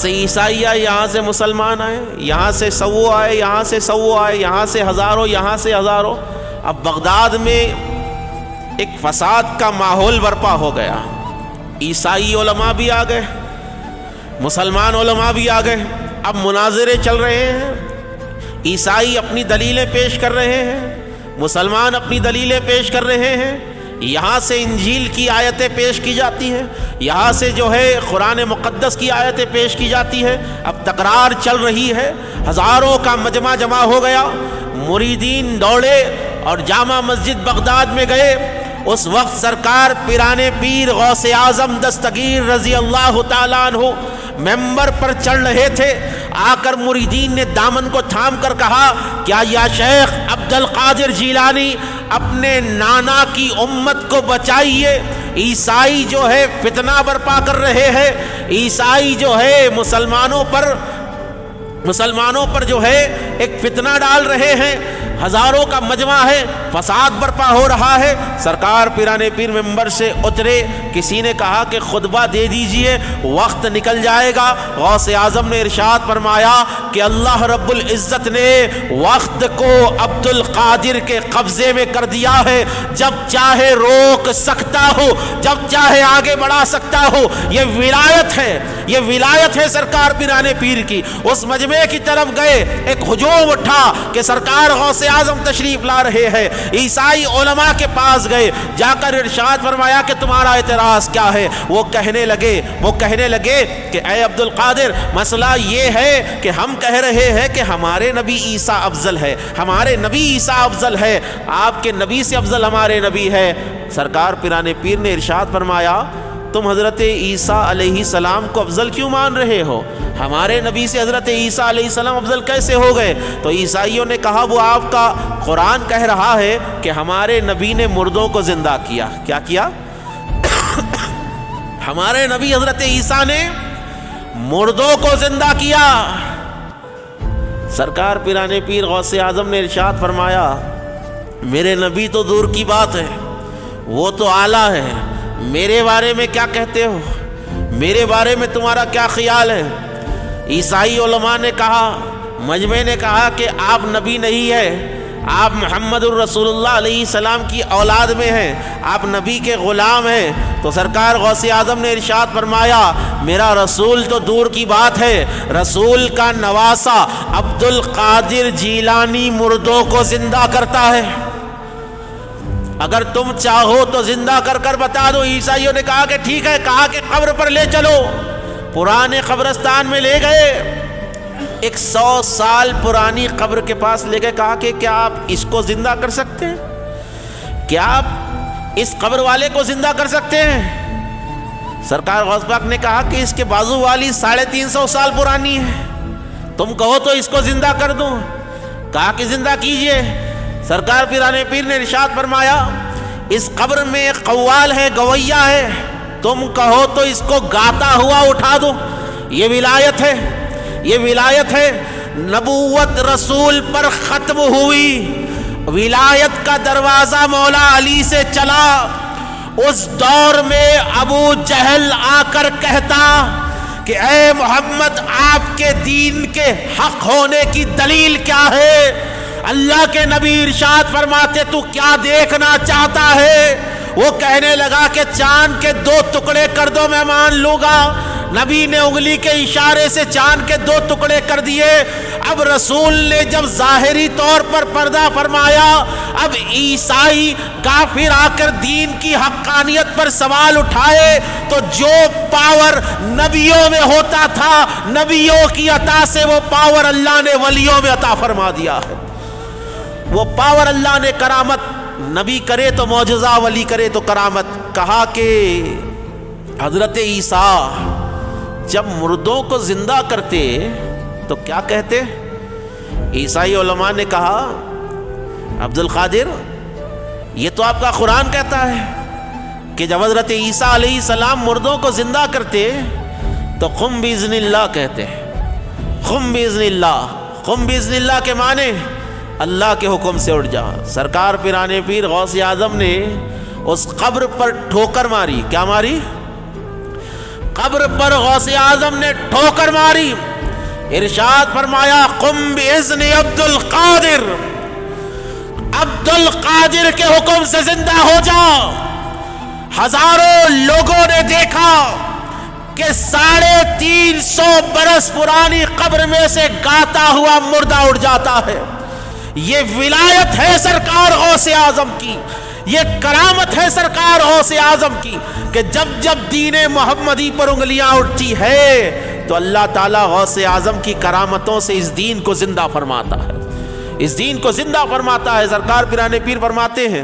سے عیسائی آئے، یہاں سے مسلمان آئے، یہاں سے سو آئے، یہاں سے سو آئے، یہاں سے ہزاروں، یہاں سے ہزاروں. اب بغداد میں ایک فساد کا ماحول برپا ہو گیا. عیسائی علماء بھی آ گئے، مسلمان علماء بھی آ گئے. اب مناظرے چل رہے ہیں. عیسائی اپنی دلیلیں پیش کر رہے ہیں، مسلمان اپنی دلیلیں پیش کر رہے ہیں. یہاں سے انجیل کی آیتیں پیش کی جاتی ہیں، یہاں سے جو ہے قرآن مقدس کی آیتیں پیش کی جاتی ہے. اب تکرار چل رہی ہے. ہزاروں کا مجمع جمع ہو گیا. مریدین دوڑے اور جامع مسجد بغداد میں گئے. اس وقت سرکار پیران پیر غوث اعظم دستگیر رضی اللہ تعالیٰ عنہ ممبر پر چڑھ رہے تھے. آ کر مریدین نے دامن کو تھام کر کہا، کیا یا شیخ عبد القادر جیلانی اپنے نانا کی امت کو بچائیے. عیسائی جو ہے فتنہ برپا کر رہے ہیں. عیسائی جو ہے مسلمانوں پر جو ہے ایک فتنہ ڈال رہے ہیں. ہزاروں کا مجمع ہے، فساد برپا ہو رہا ہے. سرکار پیران پیر ممبر سے اترے. کسی نے کہا کہ خطبہ دے دیجئے، وقت نکل جائے گا. غوث اعظم نے ارشاد فرمایا کہ اللہ رب العزت نے وقت کو عبد القادر کے قبضے میں کر دیا ہے. جب چاہے روک سکتا ہو، جب چاہے آگے بڑھا سکتا ہو. یہ ولایت ہے، یہ ولایت ہے سرکار پیران پیر کی. اس مجمع کی طرف گئے، ایک ہجوم اٹھا کہ سرکار غوث اعظم تشریف لا رہے ہیں. عیسائی علماء کے پاس گئے، جا کر ارشاد فرمایا کہ تمہارا اعتراض کیا ہے. وہ کہنے لگے کہ اے عبد القادر، مسئلہ یہ ہے کہ ہم کہہ رہے ہیں کہ ہمارے نبی عیسیٰ افضل ہے، ہمارے نبی عیسیٰ افضل ہے، آپ کے نبی سے افضل ہمارے نبی ہے. سرکار پیران پیر نے ارشاد فرمایا، تم حضرت عیسیٰ علیہ السلام کو افضل کیوں مان رہے ہو؟ ہمارے نبی سے حضرت عیسیٰ علیہ السلام افضل کیسے ہو گئے؟ تو عیسائیوں نے کہا، وہ آپ کا قرآن کہہ رہا ہے کہ ہمارے نبی نے مردوں کو زندہ کیا. کیا کیا؟ ہمارے نبی حضرت عیسیٰ نے مردوں کو زندہ کیا. سرکار پیران پیر غوث اعظم نے ارشاد فرمایا، میرے نبی تو دور کی بات ہے، وہ تو اعلیٰ ہے. میرے بارے میں کیا کہتے ہو؟ میرے بارے میں تمہارا کیا خیال ہے؟ عیسائی علماء نے کہا، مجمع نے کہا کہ آپ نبی نہیں ہے، آپ محمد الرسول اللہ علیہ السلام کی اولاد میں ہیں، آپ نبی کے غلام ہیں. تو سرکار غوث اعظم نے ارشاد فرمایا، میرا رسول تو دور کی بات ہے، رسول کا نواسا عبد القادر جیلانی مردوں کو زندہ کرتا ہے. اگر تم چاہو تو زندہ کر بتا دو. عیسائیوں نے کہا کہ ٹھیک ہے. کہا کہ قبر پر لے چلو. پرانے قبرستان میں لے گئے، 100 سال پرانی قبر کے پاس لے گئے. کہا کہ کیا آپ اس کو زندہ کر سکتے ہیں؟ کیا آپ اس قبر والے کو زندہ کر سکتے ہیں؟ سرکار غوث پاک نے کہا کہ اس کے بازو والی 350 سال پرانی ہے، تم کہو تو اس کو زندہ کر دوں. کہا کہ زندہ کیجئے. سرکار پیران پیر نے ارشاد فرمایا، اس قبر میں ایک قوال ہے، گویہ ہے، تم کہو تو اس کو گاتا ہوا اٹھا دو. یہ ولایت ہے، یہ ولایت ہے. نبوت رسول پر ختم ہوئی، ولایت کا دروازہ مولا علی سے چلا. اس دور میں ابو جہل آ کر کہتا کہ اے محمد، آپ کے دین کے حق ہونے کی دلیل کیا ہے؟ اللہ کے نبی ارشاد فرماتے، تو کیا دیکھنا چاہتا ہے؟ وہ کہنے لگا کہ چاند کے 2 ٹکڑے کر دو، میں مان لوں گا. نبی نے انگلی کے اشارے سے چاند کے 2 ٹکڑے کر دیے. اب رسول نے جب ظاہری طور پر پردہ فرمایا، اب عیسائی کافر آ کر دین کی حقانیت پر سوال اٹھائے، تو جو پاور نبیوں میں ہوتا تھا، نبیوں کی عطا سے وہ پاور اللہ نے ولیوں میں عطا فرما دیا ہے. وہ پاور اللہ نے کرامت، نبی کرے تو معجزہ، ولی کرے تو کرامت. کہا کہ حضرت عیسیٰ جب مردوں کو زندہ کرتے تو کیا کہتے؟ عیسائی علماء نے کہا، عبد القادر، یہ تو آپ کا قرآن کہتا ہے کہ جب حضرت عیسیٰ علیہ السلام مردوں کو زندہ کرتے تو قم باذن اللہ کہتے. قم باذن اللہ، قم باذن اللہ کے معنی اللہ کے حکم سے اٹھ جا. سرکار پیران پیر غوث اعظم نے اس قبر پر ٹھوکر ماری. کیا ماری؟ قبر پر غوث اعظم نے ٹھوکر ماری، ارشاد فرمایا قم باذن عبد القادر، عبد القادر کے حکم سے زندہ ہو جا۔ ہزاروں لوگوں نے دیکھا کہ 350 برس پرانی قبر میں سے گاتا ہوا مردہ اٹھ جاتا ہے۔ یہ ولایت ہے سرکار غوث اعظم کی، یہ کرامت ہے سرکار غوث اعظم کی کہ جب جب دین محمدی پر انگلیاں اٹھتی ہے تو اللہ تعالیٰ غوث اعظم کی کرامتوں سے اس دین کو زندہ فرماتا ہے، اس دین کو زندہ فرماتا ہے۔ سرکار پیران پیر فرماتے ہیں